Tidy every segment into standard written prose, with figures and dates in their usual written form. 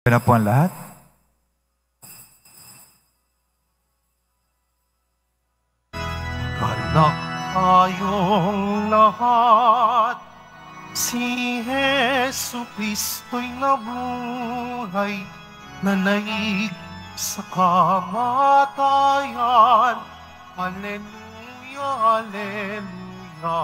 Ito na po ang lahat. Anak tayong lahat, si Jesu Kristo'y nabuhay, nanaig sa kamatayan. Alleluia, Alleluia.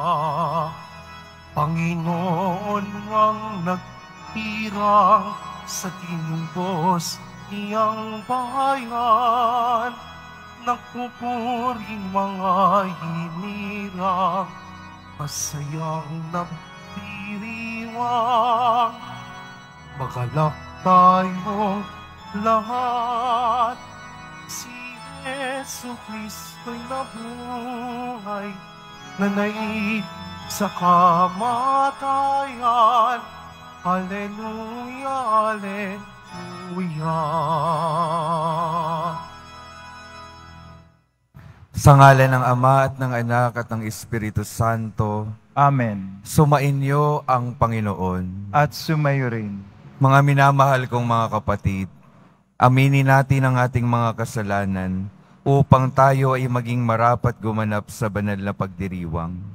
Panginoon ang nagtirang sa tinubos niyang bayan. Nagpupuring mga hinirang, masayang nagdiriwang. Magalak tayong lahat, si Jesu Kristo'y nabuhay, nanaig sa kamatayan. Alleluia, Alleluia. Sa ngalan ng Ama at ng Anak at ng Espiritu Santo, Amen. sumainyo ang Panginoon. At sumayo rin. Mga minamahal kong mga kapatid, aminin natin ang ating mga kasalanan upang tayo ay maging marapat gumanap sa banal na pagdiriwang.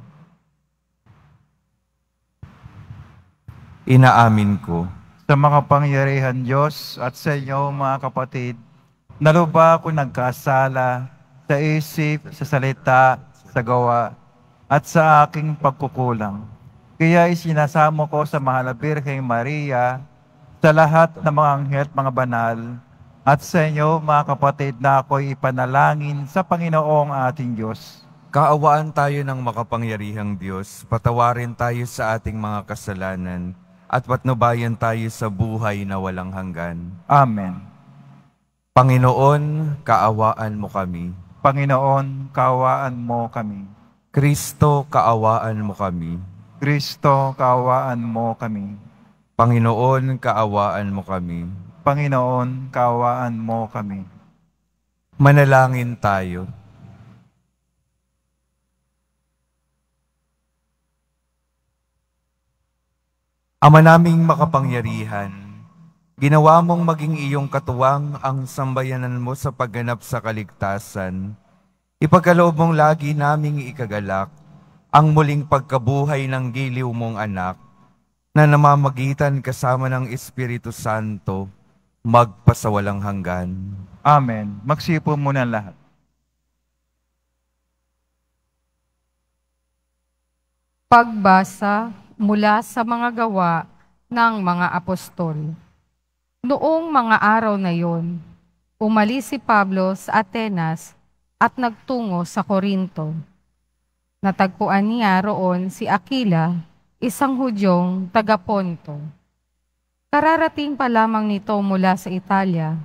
Inaamin ko Sa makapangyarihan Diyos at sa inyo mga kapatid, naluba ako nagkasala sa isip, sa salita, sa gawa, at sa aking pagkukulang. Kaya isinasamo ko sa mahal na Birheng Maria, sa lahat ng mga anghel at mga banal, at sa inyo mga kapatid na ako'y ipanalangin sa Panginoong ating Diyos. kaawaan tayo ng makapangyarihang Diyos, patawarin tayo sa ating mga kasalanan, at patnubayan tayo sa buhay na walang hanggan. Amen. Panginoon, kaawaan mo kami. Panginoon, kaawaan mo kami. Kristo, kaawaan mo kami. Kristo, kaawaan mo kami. Panginoon, kaawaan mo kami. Panginoon, kaawaan mo kami. Manalangin tayo. Ama naming makapangyarihan, ginawa mong maging iyong katuwang ang sambayanan mo sa pagganap sa kaligtasan. Ipagkaloob mong lagi naming ikagalak ang muling pagkabuhay ng giliw mong anak na namamagitan kasama ng Espiritu Santo magpasawalang hanggan. Amen. Magsipo muna lahat. Pagbasa mula sa mga gawa ng mga apostol. Noong mga araw na yon, umalis si Pablo sa Atenas at nagtungo sa Corinto. Natagpuan niya roon si Aquila, isang Hudyong taga-Ponto. Kararating pa lamang nito mula sa Italia,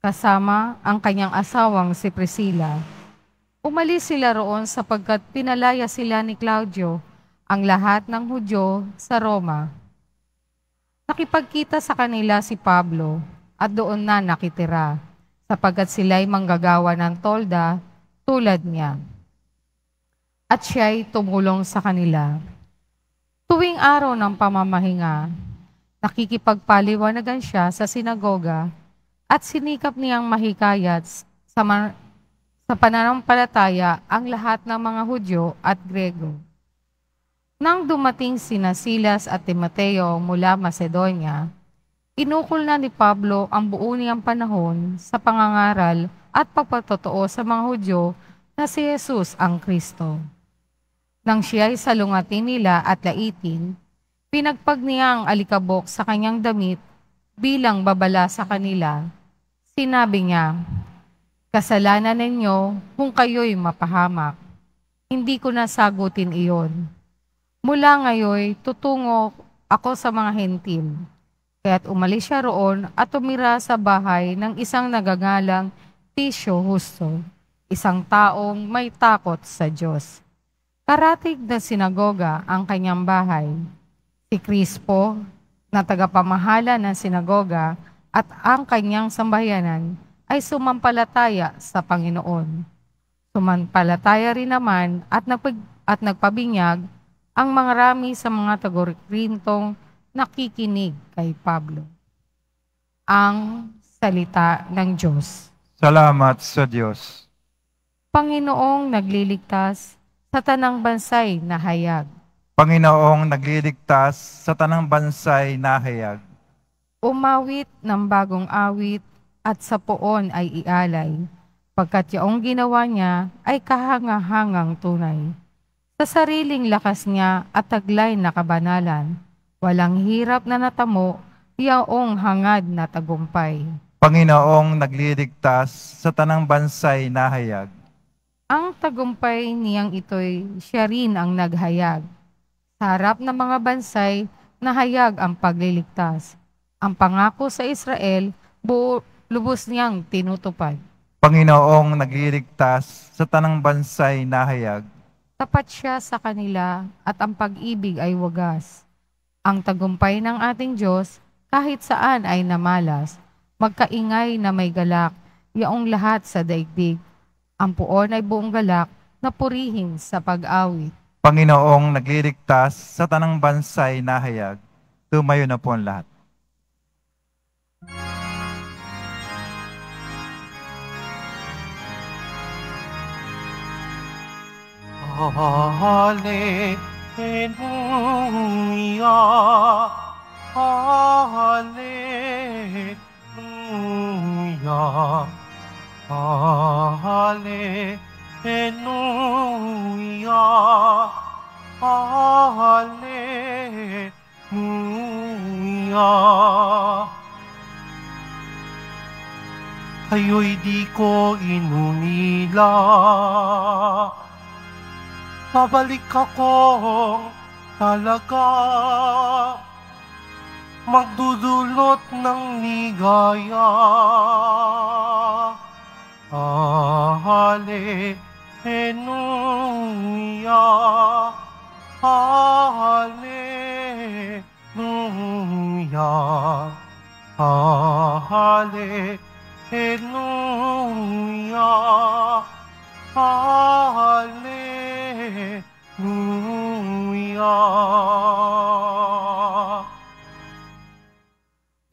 kasama ang kanyang asawang si Priscilla. Umalis sila roon sapagkat pinalaya sila ni Claudio ang lahat ng Hudyo sa Roma. Nakipagkita sa kanila si Pablo at doon na nakitira, sapagkat sila'y manggagawa ng tolda tulad niya. At siya'y tumulong sa kanila. Tuwing araw ng pamamahinga, nakikipagpaliwanagan siya sa sinagoga at sinikap niyang mahikayat sa pananampalataya ang lahat ng mga Hudyo at Grego. Nang dumating sina Silas at Timoteo mula Macedonia, inukol na ni Pablo ang buo niyang panahon sa pangangaral at pagpatotoo sa mga Hudyo na si Jesus ang Kristo. Nang siya'y salungatin nila at laitin, pinagpag niya ang alikabok sa kanyang damit bilang babala sa kanila. Sinabi niya, "Kasalanan ninyo kung kayo'y mapahamak. Hindi ko nasagutin iyon. Mula ngayon, tutungo ako sa mga hentil." Kaya't umalis siya roon at tumira sa bahay ng isang nagangalang Tisyo Justo, isang taong may takot sa Diyos. Karatig na sinagoga ang kanyang bahay. Si Crispo, na tagapamahala ng sinagoga, at ang kanyang sambayanan ay sumampalataya sa Panginoon. Sumampalataya rin naman at nagpabinyag ang mga rami sa mga taga-Korintong nakikinig kay Pablo. ang salita ng Diyos. Salamat sa Diyos. Panginoong nagliligtas sa tanang bansay na hayag. Panginoong nagliligtas sa tanang bansay na hayag. Umawit ng bagong awit at sa poon ay ialay, pagkat yaong ginawa niya ay kahangahangang tunay. Sa sariling lakas niya at taglay na kabanalan, walang hirap na natamo, yaong hangad na tagumpay. Panginoong nagliligtas sa tanang bansay na hayag. Ang tagumpay niyang ito'y siya rin ang naghayag. Sa harap ng mga bansay, nahayag ang pagliligtas. Ang pangako sa Israel, lubos niyang tinutupad. Panginoong nagliligtas sa tanang bansay na hayag. Tapat siya sa kanila at ang pag-ibig ay wagas. Ang tagumpay ng ating Diyos, kahit saan ay namalas, magkaingay na may galak, yaong lahat sa daigdig. Ang puon ay buong galak na purihin sa pag-awit. Panginoong nagliligtas sa tanang bansay na hayag. Tumayo na po ang lahat. Hallelujah, Hallelujah, Hallelujah, Hallelujah. Kayo'y di ko inunila, babalik ako talaga, magdudulot ng ligaya. Hallelujah, Hallelujah, Hallelujah, Hallelujah.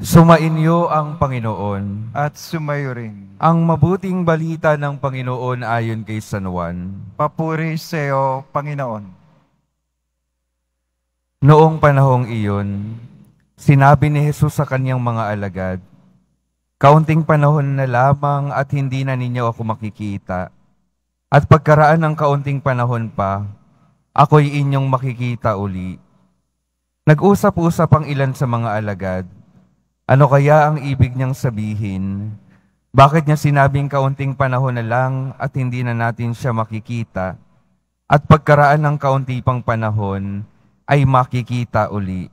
Sumainyo ang Panginoon. At sumayo rin. Ang mabuting balita ng Panginoon ayon kay San Juan. Papuri sa iyo, Panginoon. Noong panahong iyon, sinabi ni Jesus sa kanyang mga alagad, "Kaunting panahon na lamang at hindi na ninyo ako makikita. At pagkaraan ng kaunting panahon pa, ako'y inyong makikita uli." Nag-usap-usap ang ilan sa mga alagad. Ano kaya ang ibig niyang sabihin? Bakit niya sinabing kaunting panahon na lang at hindi na natin siya makikita? At pagkaraan ng kaunti pang panahon, ay makikita uli.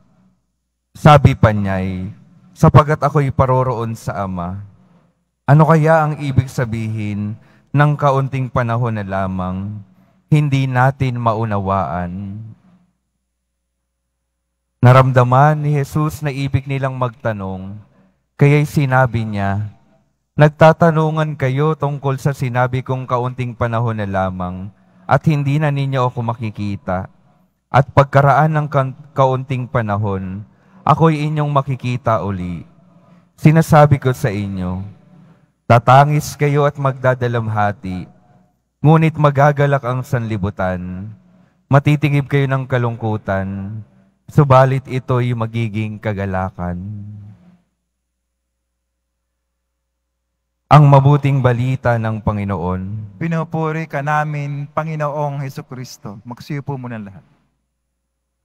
Sabi pa niya'y, "Sapagat ako'y paroroon sa Ama." Ano kaya ang ibig sabihin ng kaunting panahon na lamang, hindi natin maunawaan? Naramdaman ni Jesus na ibig nilang magtanong, kaya'y sinabi niya, "Nagtatanungan kayo tungkol sa sinabi kong kaunting panahon na lamang at hindi na ninyo ako makikita. At pagkaraan ng kaunting panahon, ako'y inyong makikita uli. Sinasabi ko sa inyo, tatangis kayo at magdadalamhati, ngunit magagalak ang sanlibutan. Matitigib kayo ng kalungkutan, subalit ito'y magiging kagalakan." Ang mabuting balita ng Panginoon. Pinupuri ka namin, Panginoong Hesukristo. Magsiupo muna lahat.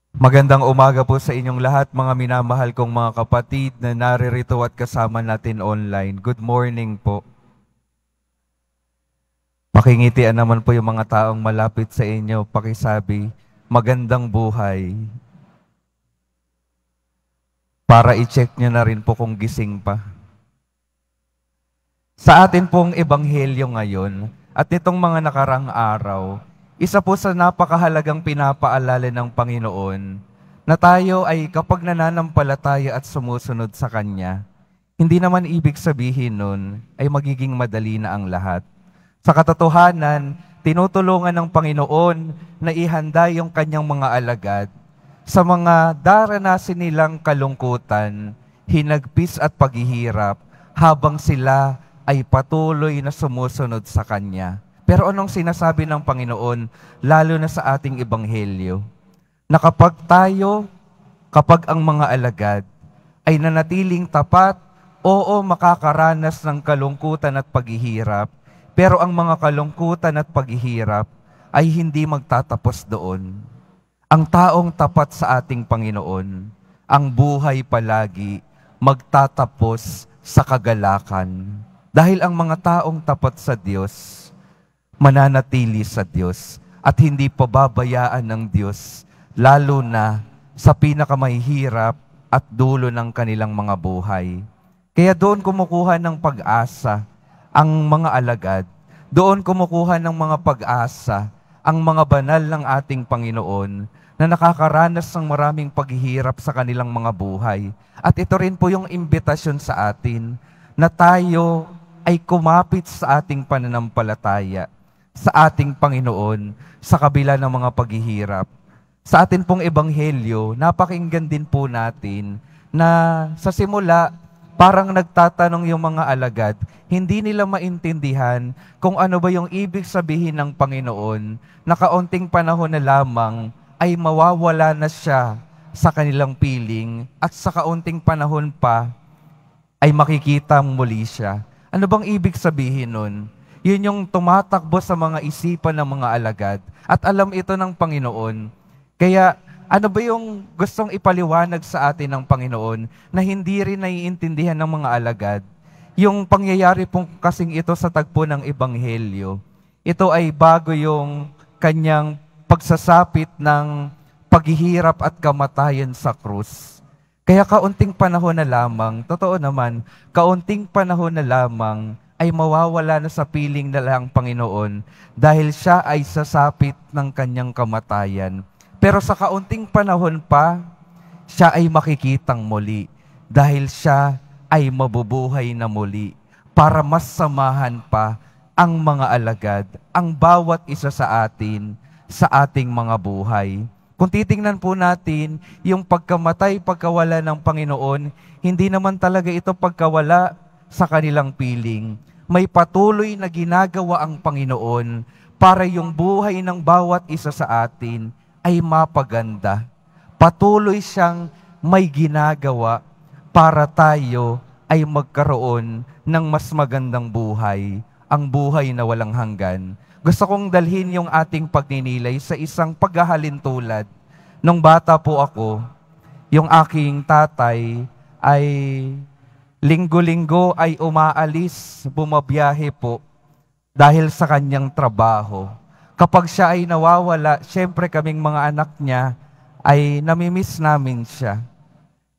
Magandang umaga po sa inyong lahat, mga minamahal kong mga kapatid na naririto at kasama natin online. Good morning po. Makingitian naman po yung mga taong malapit sa inyo. Pakisabi, magandang buhay. Para i-check nyo na rin po kung gising pa. Sa atin pong ebanghelyo ngayon at nitong mga nakarang araw, isa po sa napakahalagang pinapaalala ng Panginoon na tayo ay kapag nananampalataya at sumusunod sa Kanya, hindi naman ibig sabihin nun ay magiging madali na ang lahat. Sa katotohanan, tinutulungan ng Panginoon na ihanda yung Kanyang mga alagad sa mga daranasin nilang kalungkutan, hinagpis at paghihirap habang sila ay patuloy na sumusunod sa Kanya. Pero anong sinasabi ng Panginoon, lalo na sa ating ebanghelyo? Na kapag ang mga alagad ay nanatiling tapat, oo, makakaranas ng kalungkutan at paghihirap, pero ang mga kalungkutan at paghihirap ay hindi magtatapos doon. Ang taong tapat sa ating Panginoon, ang buhay palagi magtatapos sa kagalakan. Dahil ang mga taong tapat sa Diyos, mananatili sa Diyos at hindi pababayaan ng Diyos, lalo na sa pinakamahihirap at dulo ng kanilang mga buhay. Kaya doon kumukuha ng pag-asa ang mga alagad. Doon kumukuha ng mga pag-asa ang mga banal ng ating Panginoon na nakakaranas ng maraming paghihirap sa kanilang mga buhay. At ito rin po yung imbitasyon sa atin na tayo ay kumapit sa ating pananampalataya, sa ating Panginoon, sa kabila ng mga paghihirap. Sa atin pong ebanghelyo, napakinggan din po natin na sa simula, parang nagtatanong yung mga alagad, hindi nila maintindihan kung ano ba yung ibig sabihin ng Panginoon na kaunting panahon na lamang ay mawawala na siya sa kanilang piling at sa kaunting panahon pa ay makikita muli siya. Ano bang ibig sabihin nun? Yun yung tumatakbo sa mga isipan ng mga alagad at alam ito ng Panginoon. Kaya ano ba yung gustong ipaliwanag sa atin ng Panginoon na hindi rin naiintindihan ng mga alagad? Yung pangyayari pong kasing ito sa tagpo ng Ebanghelyo, ito ay bago yung kanyang pagsasapit ng paghihirap at kamatayan sa krus. Kaya kaunting panahon na lamang, totoo naman, kaunting panahon na lamang ay mawawala na sa piling na lang Panginoon dahil siya ay sasapit ng kanyang kamatayan. Pero sa kaunting panahon pa, siya ay makikitang muli dahil siya ay mabubuhay na muli para mas samahan pa ang mga alagad, ang bawat isa sa atin, sa ating mga buhay. Kung titingnan po natin, yung pagkamatay, pagkawala ng Panginoon, hindi naman talaga ito pagkawala sa kanilang piling. May patuloy na ginagawa ang Panginoon para yung buhay ng bawat isa sa atin ay mapaganda. Patuloy siyang may ginagawa para tayo ay magkaroon ng mas magandang buhay, ang buhay na walang hanggan. Gusto kong dalhin yung ating pagninilay sa isang paghahalintulad. Nung bata po ako, yung aking tatay ay linggo-linggo ay umaalis, bumabiyahe po dahil sa kanyang trabaho. Kapag siya ay nawawala, syempre kaming mga anak niya ay namimiss namin siya.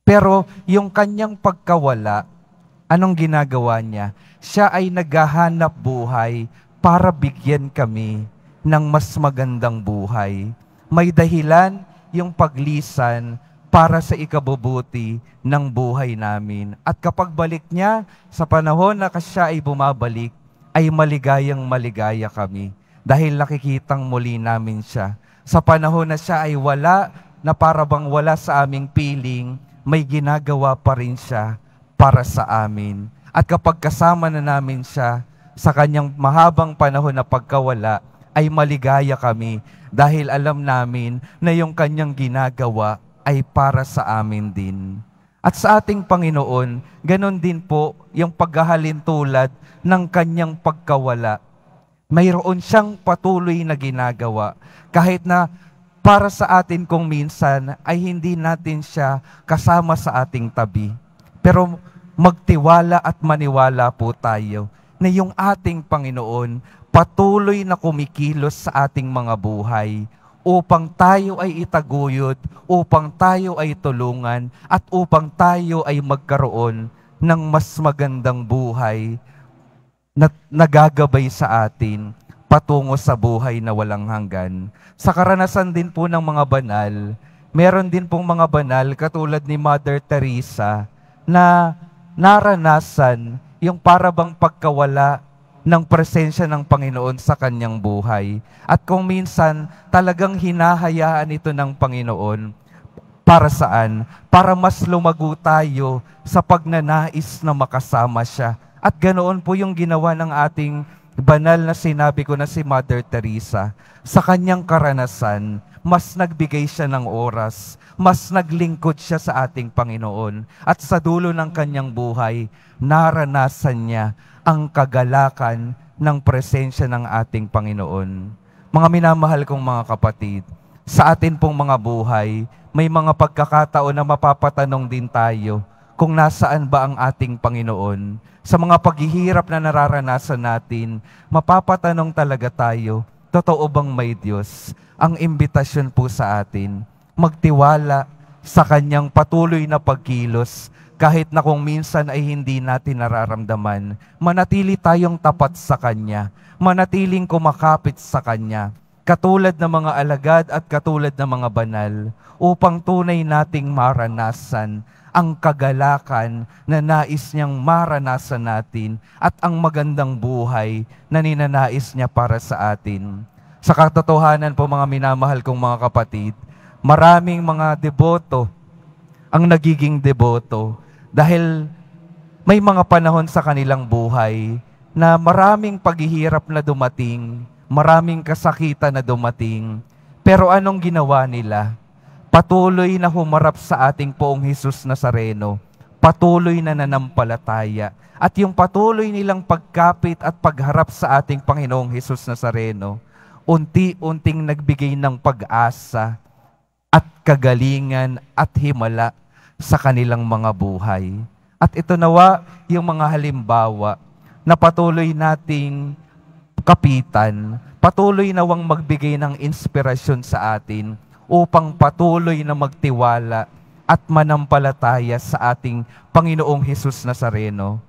Pero yung kanyang pagkawala, anong ginagawa niya? Siya ay naghahanap buhay para bigyan kami ng mas magandang buhay. May dahilan yung paglisan para sa ikabubuti ng buhay namin. At kapag balik niya, sa panahon na siya ay bumabalik, ay maligayang maligaya kami. Dahil nakikitang muli namin siya. Sa panahon na siya ay wala, na para bang wala sa aming piling, may ginagawa pa rin siya para sa amin. At kapag kasama na namin siya, sa kanyang mahabang panahon na pagkawala, ay maligaya kami dahil alam namin na yung kanyang ginagawa ay para sa amin din. At sa ating Panginoon, ganon din po yung paghahalintulad ng kanyang pagkawala. Mayroon siyang patuloy na ginagawa kahit na para sa atin kung minsan ay hindi natin siya kasama sa ating tabi. Pero magtiwala at maniwala po tayo na yung ating Panginoon patuloy na kumikilos sa ating mga buhay upang tayo ay itaguyod, upang tayo ay tulungan, at upang tayo ay magkaroon ng mas magandang buhay na nagagabay sa atin patungo sa buhay na walang hanggan. Sa karanasan din po ng mga banal, meron din pong mga banal katulad ni Mother Teresa na naranasan yung parabang pagkawala ng presensya ng Panginoon sa kanyang buhay. At kung minsan talagang hinahayaan ito ng Panginoon Para saan? Para mas lumago tayo sa pagnanais na makasama siya. At ganoon po yung ginawa ng ating banal na sinabi ko na si Mother Teresa. Sa kanyang karanasan, mas nagbigay siya ng oras, mas naglingkod siya sa ating Panginoon. At sa dulo ng kanyang buhay, naranasan niya ang kagalakan ng presensya ng ating Panginoon. Mga minamahal kong mga kapatid, sa atin pong mga buhay, may mga pagkakataon na mapapatanong din tayo kung nasaan ba ang ating Panginoon. Sa mga paghihirap na nararanasan natin, mapapatanong talaga tayo, totoo bang may Diyos? Ang imbitasyon po sa atin, magtiwala sa Kanyang patuloy na pagkilos, kahit na kung minsan ay hindi natin nararamdaman, manatili tayong tapat sa Kanya, manatiling kumakapit sa Kanya, katulad ng mga alagad at katulad ng mga banal, upang tunay nating maranasan ang kagalakan na nais niyang maranasan natin at ang magandang buhay na ninanais niya para sa atin. Sa katotohanan po mga minamahal kong mga kapatid, maraming mga deboto ang nagiging deboto dahil may mga panahon sa kanilang buhay na maraming paghihirap na dumating, maraming kasakitan na dumating, pero anong ginawa nila? Patuloy na humarap sa ating Poong Hesus Nazareno, patuloy na nanampalataya, at yung patuloy nilang pagkapit at pagharap sa ating Panginoong Hesus Nazareno, unti-unting nagbigay ng pag-asa at kagalingan at himala sa kanilang mga buhay. At ito nawa yung mga halimbawa na patuloy nating kapitan, patuloy nawang magbigay ng inspirasyon sa atin upang patuloy na magtiwala at manampalataya sa ating Panginoong Hesus Nazareno.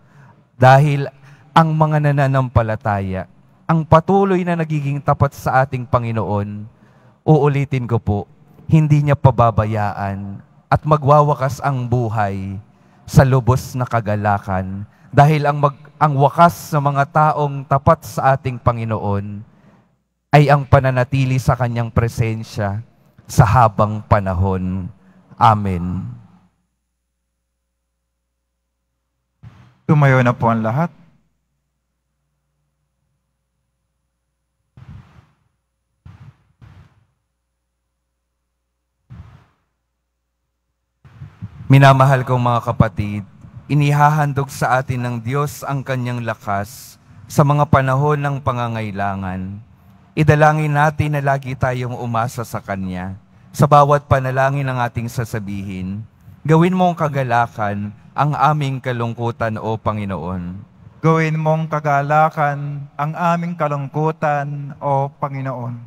Dahil ang mga nananampalataya, ang patuloy na nagiging tapat sa ating Panginoon, uulitin ko po, hindi niya pababayaan at magwawakas ang buhay sa lubos na kagalakan. Dahil ang wakas ng mga taong tapat sa ating Panginoon ay ang pananatili sa Kanyang presensya sa habang panahon. Amen. Tumayo na po ang lahat. Minamahal kong mga kapatid, inihahandog sa atin ng Diyos ang Kanyang lakas sa mga panahon ng pangangailangan. Idalangin natin na lagi tayong umasa sa Kanya. Sa bawat panalangin ng ating sasabihin, gawin mong kagalakan ang aming kalungkutan, O Panginoon. Gawin mong kagalakan ang aming kalungkutan, O Panginoon.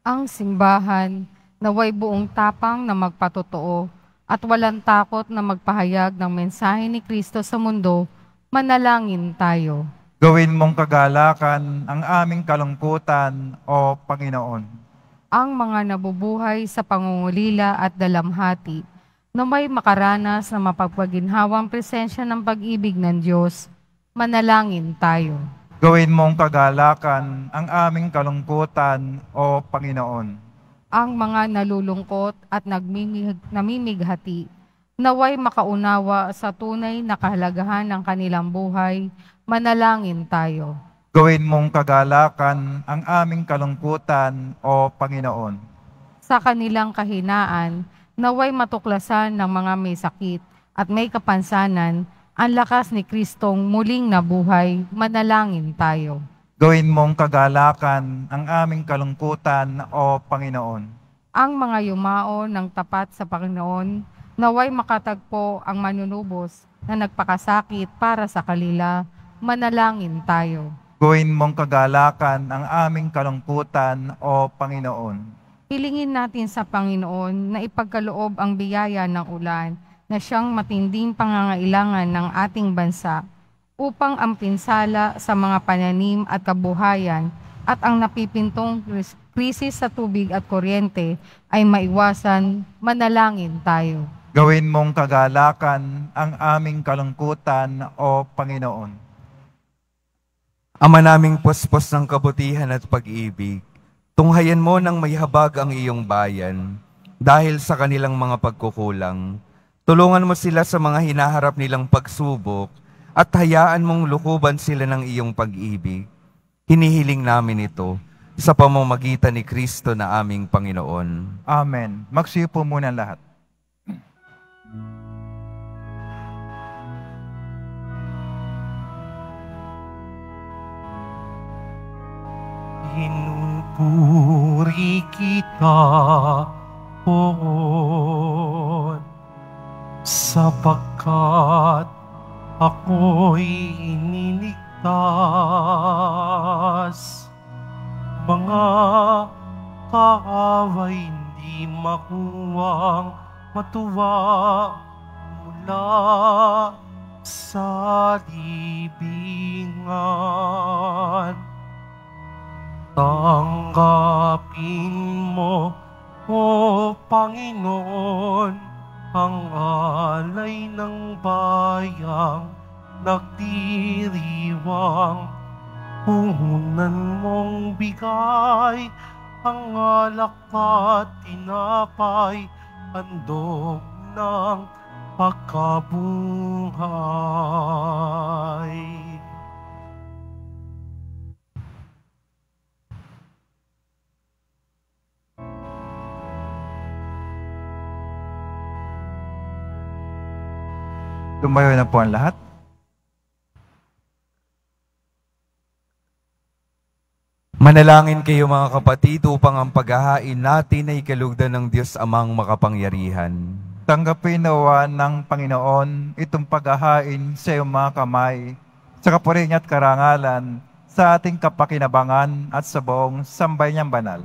Ang simbahan naway buong tapang na magpatotoo at walang takot na magpahayag ng mensahe ni Kristo sa mundo, manalangin tayo. Gawin mong kagalakan ang aming kalungkutan, O Panginoon. Ang mga nabubuhay sa pangungulila at dalamhati na may makaranas na mapagpaginhawang presensya ng pag-ibig ng Diyos, manalangin tayo. Gawin mong kagalakan ang aming kalungkutan, O Panginoon. Ang mga nalulungkot at namimighati, naway makaunawa sa tunay na kahalagahan ng kanilang buhay, manalangin tayo. Gawin mong kagalakan ang aming kalungkutan, O Panginoon. Sa kanilang kahinaan, naway matuklasan ng mga may sakit at may kapansanan, ang lakas ni Kristong muling nabuhay, manalangin tayo. Gawin mong kagalakan ang aming kalungkutan, O Panginoon. Ang mga yumao ng tapat sa Panginoon, naway makatagpo ang manunubos na nagpakasakit para sa kanila, manalangin tayo. Gawin mong kagalakan ang aming kalungkutan, O Panginoon. Hilingin natin sa Panginoon na ipagkaloob ang biyaya ng ulan na siyang matinding pangangailangan ng ating bansa upang ang pinsala sa mga pananim at kabuhayan at ang napipintong krisis sa tubig at kuryente ay maiwasan, manalangin tayo. Gawin mong kagalakan ang aming kalungkutan, O Panginoon. Ama naming puspos ng kabutihan at pag-ibig, tunghayan mo ng may habag ang iyong bayan. dahil sa kanilang mga pagkukulang. Tulungan mo sila sa mga hinaharap nilang pagsubok at hayaan mong lukuban sila ng iyong pag-ibig. Hinihiling namin ito sa pamamagitan ni Kristo na aming Panginoon. Amen. Magsiupo muna lahat. Pinupuri kita, Poon, sapagkat ako'y iniligtas. Mga kaaway hindi makuwang matuwa mula sa libingan. Tanggapin mo, O Panginoon, ang alay ng bayang nagdiriwang. Puhunan mong bigay ang alak at tinapay, handog ng pagkabuhay. Tumayo na po ang lahat. Manalangin kayo mga kapatid upang ang paghahain natin ay kalugdan ng Diyos Amang makapangyarihan. Tanggapin nawa ng Panginoon itong paghahain sa iyong mga kamay, sa kapuring at karangalan, sa ating kapakinabangan at sa buong sambayanang banal.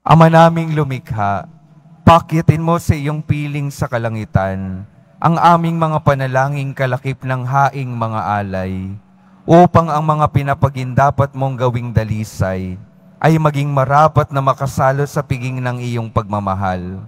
Ama naming lumikha, pakitin mo sa iyong piling sa kalangitan ang aming mga panalangin kalakip ng haing mga alay, upang ang mga pinapagindapat mong gawing dalisay ay maging marapat na makasalo sa piging ng iyong pagmamahal.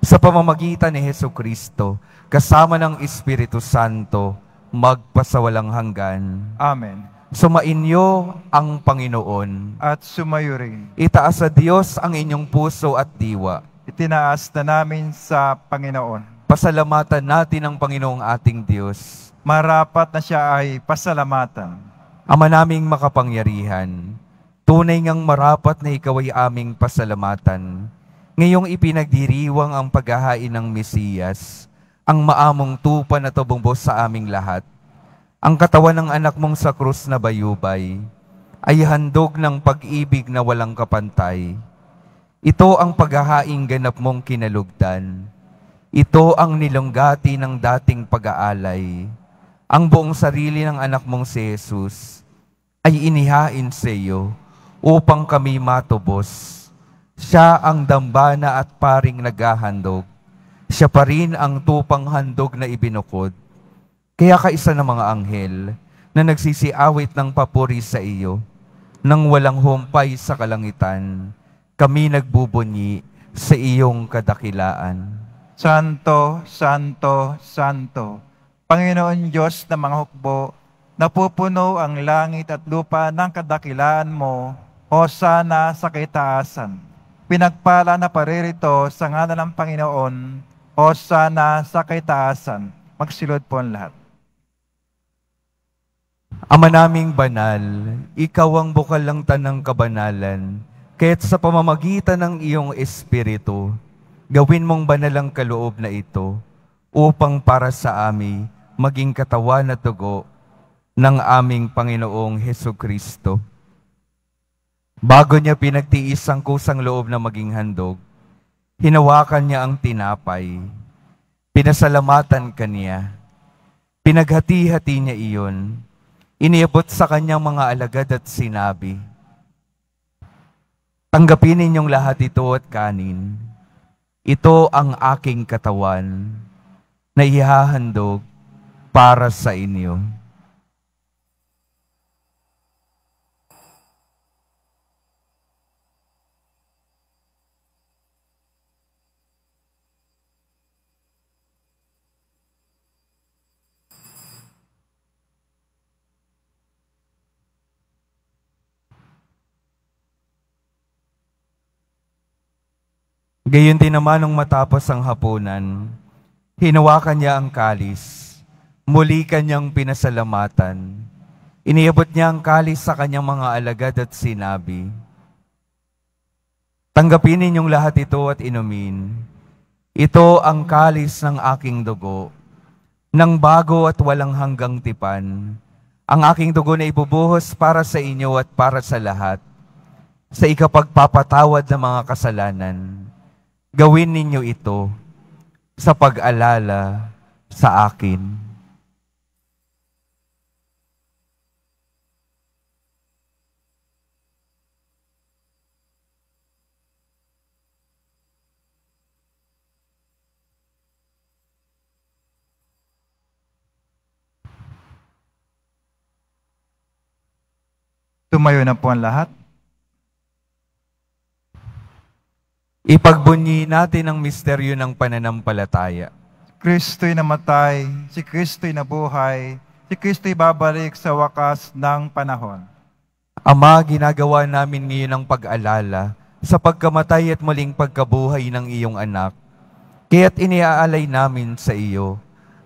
Sa pamamagitan ni Hesukristo, kasama ng Espiritu Santo, magpasawalang hanggan. Amen. Sumainyo ang Panginoon. At sumayo rin. Itaas sa Diyos ang inyong puso at diwa. Itinaas na namin sa Panginoon. Pasalamatan natin ang Panginoong ating Diyos. Marapat na siya ay pasalamatan. Ama naming makapangyarihan, tunay ngang marapat na ikaw ay aming pasalamatan. Ngayong ipinagdiriwang ang paghahain ng Mesiyas, ang maamong tupa na tubumbos sa aming lahat. Ang katawan ng anak mong sa krus na bayubay ay handog ng pag-ibig na walang kapantay. Ito ang paghahaing ganap mong kinalugdan. Ito ang nilunggati ng dating pag-aalay. Ang buong sarili ng anak mong si Jesus ay inihain sa iyo upang kami matubos. Siya ang dambana at paring naghahandog. Siya pa rin ang tupang handog na ibinukod. Kaya kaisa ng mga anghel na nagsisiawit ng papuri sa iyo, nang walang humpay sa kalangitan, kami nagbubunyi sa iyong kadakilaan. Santo, Santo, Santo, Panginoon Diyos ng mga hukbo, napupuno ang langit at lupa ng kadakilaan mo, hosana sa kaitaasan. Pinagpala na paririto sa ngalan ng Panginoon, hosana sa kaitaasan. Magsilod po ang lahat. Ama naming banal, ikaw ang bukal ng tanang kabanalan, kaya't sa pamamagitan ng iyong Espiritu, gawin mong banal ang kaloob na ito, upang para sa amin maging katawan at dugo ng aming Panginoong Hesukristo. Bago niya pinagtiis ang kusang loob na maging handog, hinawakan niya ang tinapay, pinasalamatan kaniya, pinaghati-hati niya iyon, iniabot sa kanyang mga alagad at sinabi, "Tanggapin ninyong lahat ito at kanin. Ito ang aking katawan na ihahandog para sa inyo." Gayon din naman nung matapos ang hapunan, hinawakan niya ang kalis, muli kanyang pinasalamatan. Iniabot niya ang kalis sa kanyang mga alagad at sinabi, "Tanggapin ninyong lahat ito at inumin. Ito ang kalis ng aking dugo, ng bago at walang hanggang tipan. Ang aking dugo na ibubuhos para sa inyo at para sa lahat, sa ikapagpapatawad ng mga kasalanan. Gawin ninyo ito sa pag-alala sa akin." Tumayo na po ang lahat. Ipagbunyi natin ang misteryo ng pananampalataya. Kristo'y namatay, si Kristo'y nabuhay, si Kristo'y babalik sa wakas ng panahon. Ama, ginagawa namin ngayon ang pag-alala sa pagkamatay at muling pagkabuhay ng iyong anak. Kaya't iniaalay namin sa iyo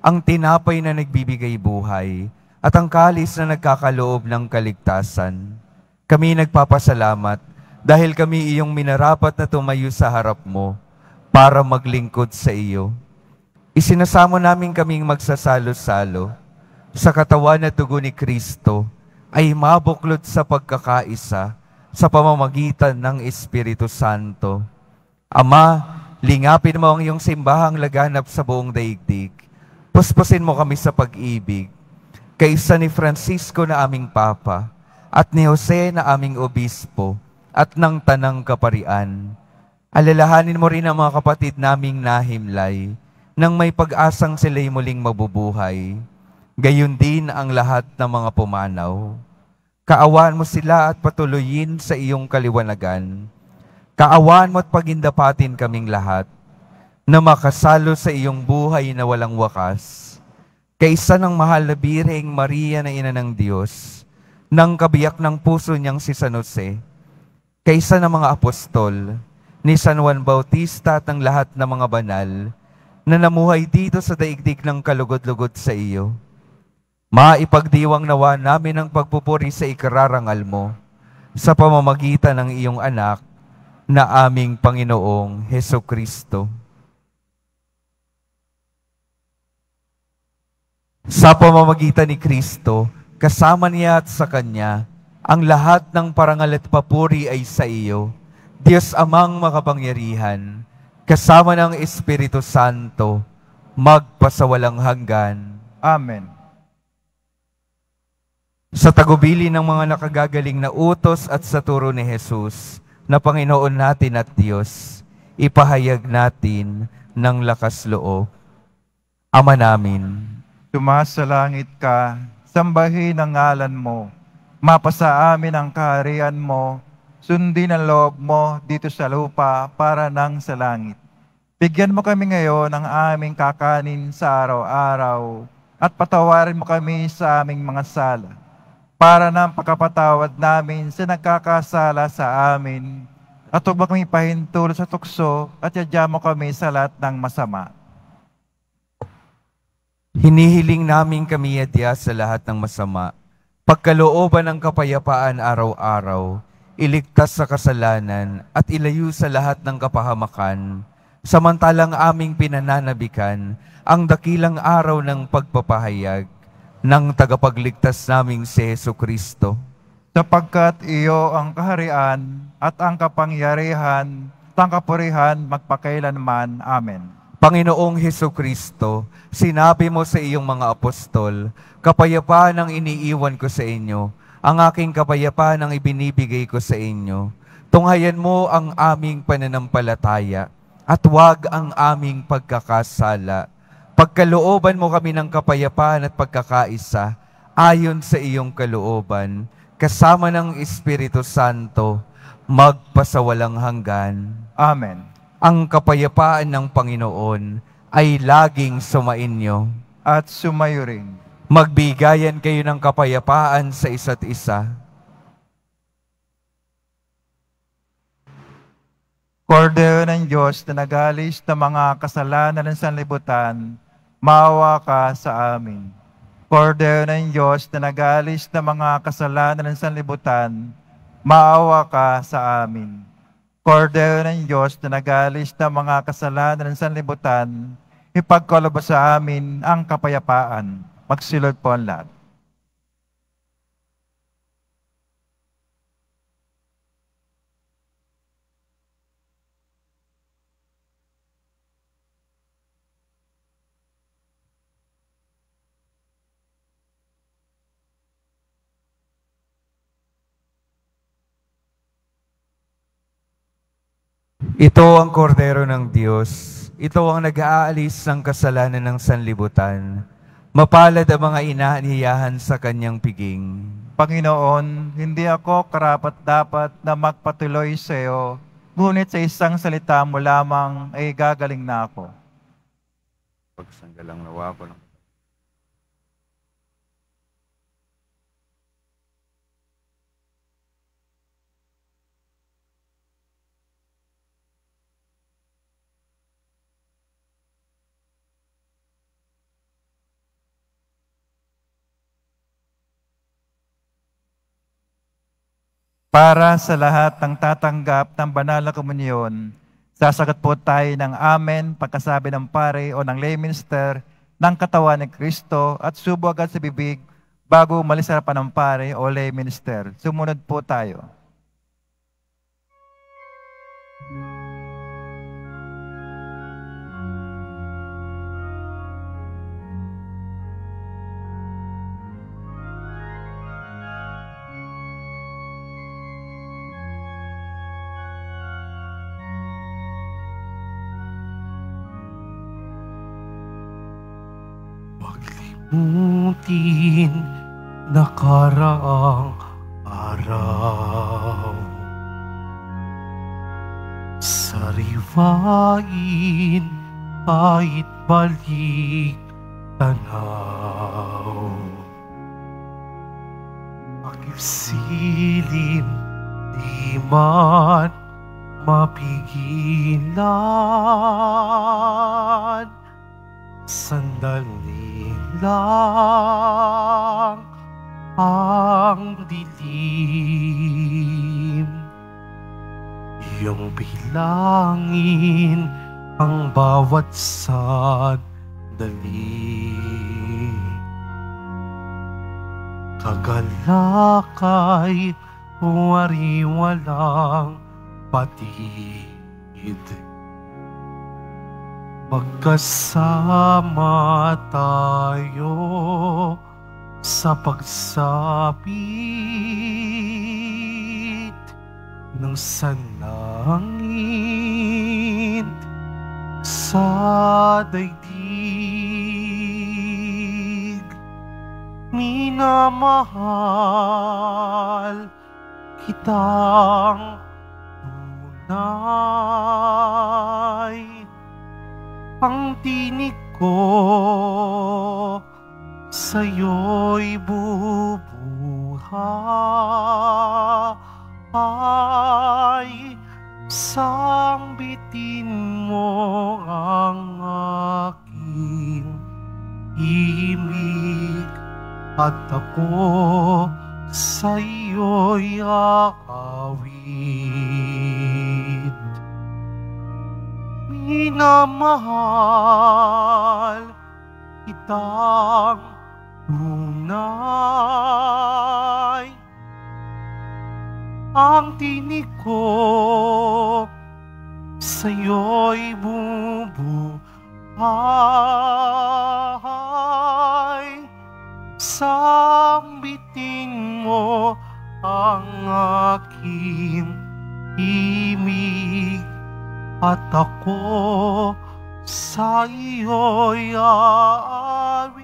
ang tinapay na nagbibigay buhay at ang kalis na nagkakaloob ng kaligtasan. Kami nagpapasalamat dahil kami iyong minarapat na tumayo sa harap mo para maglingkod sa iyo. Isinasamo namin kaming magsasalo-salo sa katawan at dugo ni Kristo ay mabuklod sa pagkakaisa sa pamamagitan ng Espiritu Santo. Ama, lingapin mo ang iyong simbahang laganap sa buong daigdig. Puspusin mo kami sa pag-ibig, kaisa ni Francisco na aming Papa, at ni Jose na aming Obispo, at ng Tanang Kaparian. Alalahanin mo rin ang mga kapatid naming nahimlay, nang may pag-asang sila'y muling mabubuhay. Gayon din ang lahat ng mga pumanaw. Kaawaan mo sila at patuloyin sa iyong kaliwanagan. Kaawaan mo at pagindapatin kaming lahat, na makasalo sa iyong buhay na walang wakas. Kaisa ng mahal na Birheng Maria na Ina ng Diyos, ng kabiyak ng puso niyang si San Jose, kaisa ng mga apostol, ni San Juan Bautista at ng lahat ng mga banal, na namuhay dito sa daigdig ng kalugod-lugod sa iyo. Maipagdiwang nawa namin ang pagpupuri sa ikararangal mo, sa pamamagitan ng iyong anak, na aming Panginoong Hesukristo. Sa pamamagitan ni Kristo, kasama niya at sa Kanya, ang lahat ng parangal at papuri ay sa iyo, Diyos Amang makapangyarihan, kasama ng Espiritu Santo, magpasawalang hanggan. Amen. Sa tagubili ng mga nakagagaling na utos at sa turo ni Jesus, na Panginoon natin at Diyos, ipahayag natin ng lakas loob. Ama namin, Tumasa langit ka, sambahin ang ngalan mo. Mapasa amin ang kaharian mo, sundin ang loob mo dito sa lupa para nang sa langit. Bigyan mo kami ngayon ng aming kakanin sa araw-araw at patawarin mo kami sa aming mga sala para ng pagkapatawad namin sa nagkakasala sa amin at huwag kami pahintulot sa tukso at yadya mo kami sa lahat ng masama. hinihiling namin kami adya sa lahat ng masama, pagkalooban ng kapayapaan araw-araw, iligtas sa kasalanan at ilayo sa lahat ng kapahamakan, samantalang aming pinananabikan ang dakilang araw ng pagpapahayag ng tagapagligtas naming si Hesukristo. Sapagkat iyo ang kaharian at ang kapangyarihan at ang kapurihan magpakailanman. Amen. Panginoong Hesukristo, sinabi mo sa iyong mga apostol, kapayapaan ang iniiwan ko sa inyo, ang aking kapayapaan ang ibinibigay ko sa inyo. Tunghayan mo ang aming pananampalataya at huwag ang aming pagkakasala. Pagkalooban mo kami ng kapayapaan at pagkakaisa ayon sa iyong kalooban, kasama ng Espiritu Santo, magpasawalang hanggan. Amen. Ang kapayapaan ng Panginoon ay laging sumainyo. At sumayo rin. Magbigayan kayo ng kapayapaan sa isa't isa. Kordero ng Diyos na nagalis ng mga kasalanan ng sanlibutan, maawa ka sa amin. Kordero ng Diyos na nagalis ng mga kasalanan ng sanlibutan, maawa ka sa amin. Kordero ng Diyos na nagalis ng mga kasalanan ng sanlibutan, ipagkaloob sa amin ang kapayapaan. Magsilod po ang lahat. Ito ang kordero ng Diyos. Ito ang nag-aalis ng kasalanan ng sanlibutan. Mapalad ang mga inaaniyahan sa kanyang piging. Panginoon, hindi ako karapat-dapat na magpatuloy sa iyo, ngunit sa isang salita mo lamang ay gagaling na ako. Pagsanggalang nawa ko ng Para sa lahat ng tatanggap ng banal na komunyon, sasagot po tayo ng amen pagkasabi ng pare o ng lay minister ng katawan ni Kristo at subo agad sa bibig bago umalis sa harapan ng pare o lay minister. Sumunod po tayo. Mutin nakaraang araw, sariwain kahit balik tanaw. Makipsilim di man mapigilan, sandali lang ang dilim. Iyong bilangin ang bawat sandali. Kagalakay huwari walang patid. Magkasama tayo sa pagsapit ng sanangit sa daigdig. Minamahal kitang tunay. Ang tinig ko sa'yo'y bubuhay. Sambitin mo ang aking himig at ako sa'yo'y aawit. Minamahal kitang tunay. Ang tinig ko sa'yo'y bubuhay. Sambitin mo ang aking himig at ako sa iyo'y aawit.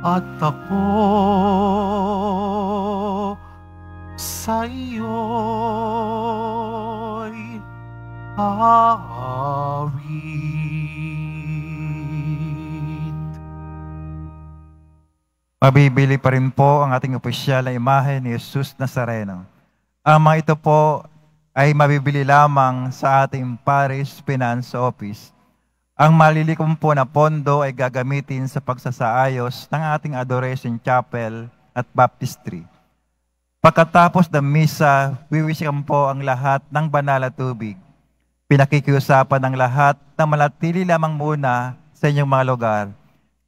At ako sa iyo'y aawit. Mabibili pa rin po ang ating opisyal na imahe ni Jesus Nazareno. Ang mga ito po ay mabibili lamang sa ating Parish Finance Office. Ang malilikom po na pondo ay gagamitin sa pagsasaayos ng ating Adoration Chapel at Baptistry. Pagkatapos ng misa, wiwisikan po ang lahat ng banal na tubig. Pinakikiusapan ng lahat na manatili lamang muna sa inyong mga lugar,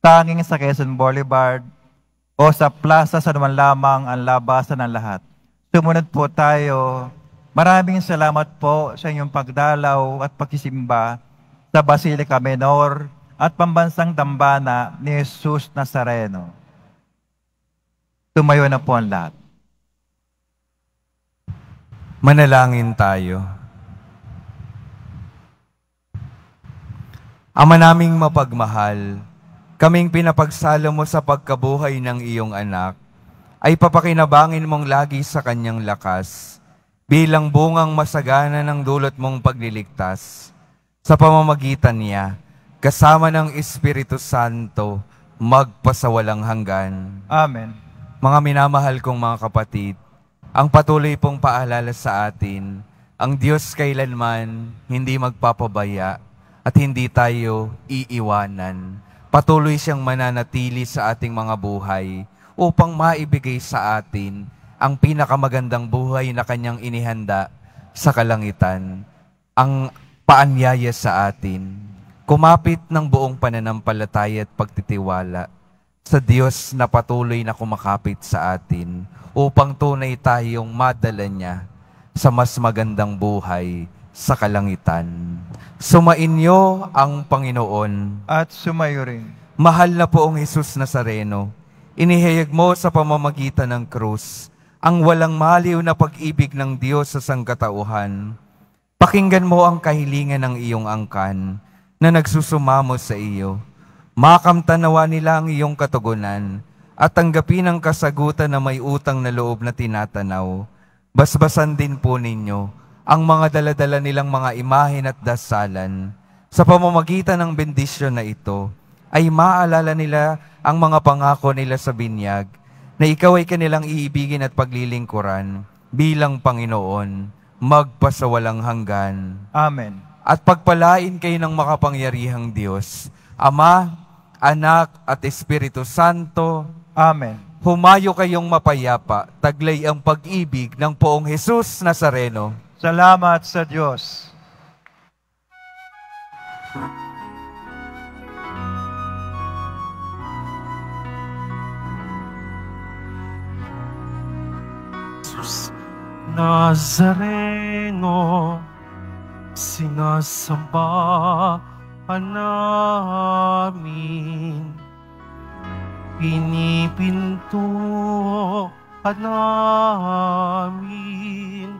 tanging sa Quezon Boulevard o sa plaza sa naman lamang ang labasan ng lahat. Sumunod po tayo. Maraming salamat po sa inyong pagdalaw at pagsisimba sa Basilica Menor at Pambansang Dambana ni Jesus Nazareno. Tumayo na po ang lahat. Manalangin tayo. Ama naming mapagmahal, kaming pinapagsalo mo sa pagkabuhay ng iyong anak, ay papakinabangin mong lagi sa kanyang lakas, bilang bungang masagana ng dulot mong pagliligtas. Sa pamamagitan niya, kasama ng Espiritu Santo, magpasawalang hanggan. Amen. Mga minamahal kong mga kapatid, ang patuloy pong paalala sa atin, ang Diyos kailanman hindi magpapabaya at hindi tayo iiwanan. Patuloy siyang mananatili sa ating mga buhay upang maibigay sa atin ang pinakamagandang buhay na kanyang inihanda sa kalangitan. Ang paanyaya sa atin, kumapit ng buong pananampalataya at pagtitiwala sa Diyos na patuloy na kumakapit sa atin upang tunay tayong madala niya sa mas magandang buhay sa kalangitan. Sumainyo ang Panginoon. At sumayo rin. Mahal na poong Jesus Nazareno, inihayag mo sa pamamagitan ng krus ang walang maliw na pag-ibig ng Diyos sa sangkatauhan. Pakinggan mo ang kahilingan ng iyong angkan na nagsusumamo sa iyo. Makamtanawa nila ang iyong katugunan at tanggapin ang kasagutan na may utang na loob na tinatanaw. Basbasan din po ninyo ang mga daladala nilang mga imahen at dasalan. Sa pamamagitan ng bendisyon na ito, ay maalala nila ang mga pangako nila sa binyag, na ikaw ay kanilang iibigin at paglilingkuran bilang Panginoon, magpasawalang hanggan. Amen. At pagpalain kayo ng makapangyarihang Diyos, Ama, Anak at Espiritu Santo. Amen. Humayo kayong mapayapa, taglay ang pag-ibig ng poong Jesus Nazareno. Salamat sa Diyos. Jesus Nazareno, sinasambahan namin, pinipintuan namin,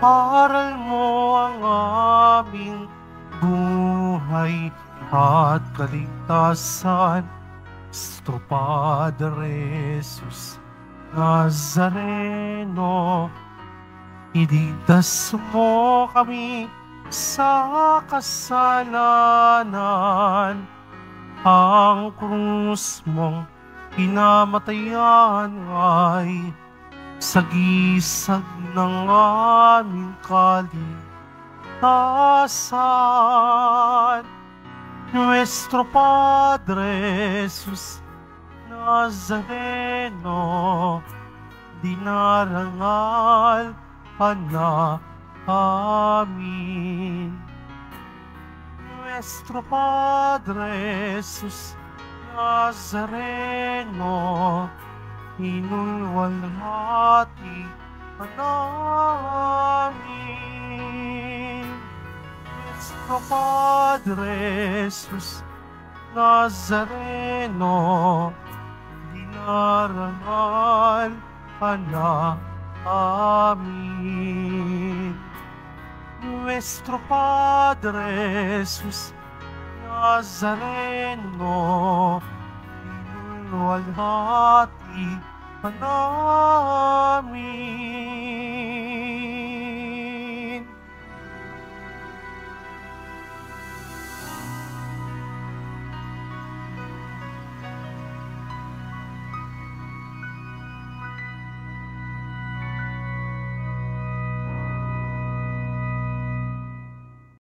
aral mo ang aming buhay at kaligtasan. Nuestro Padre Jesus Nazareno, iligtas mo kami sa kasalanan. Ang krus mong pinamatayan ay sagisag ng aming kaligtasan. Nuestro Padre Jesus Nazareno, dinarangal na amin. Nuestro Padre Jesus Nazareno, inulwalhati namin. Nuestro Padre Jesus Nazareno, dinarangal na amin. Nuestro Padre Jesus Nazareno, inulwalhati namin.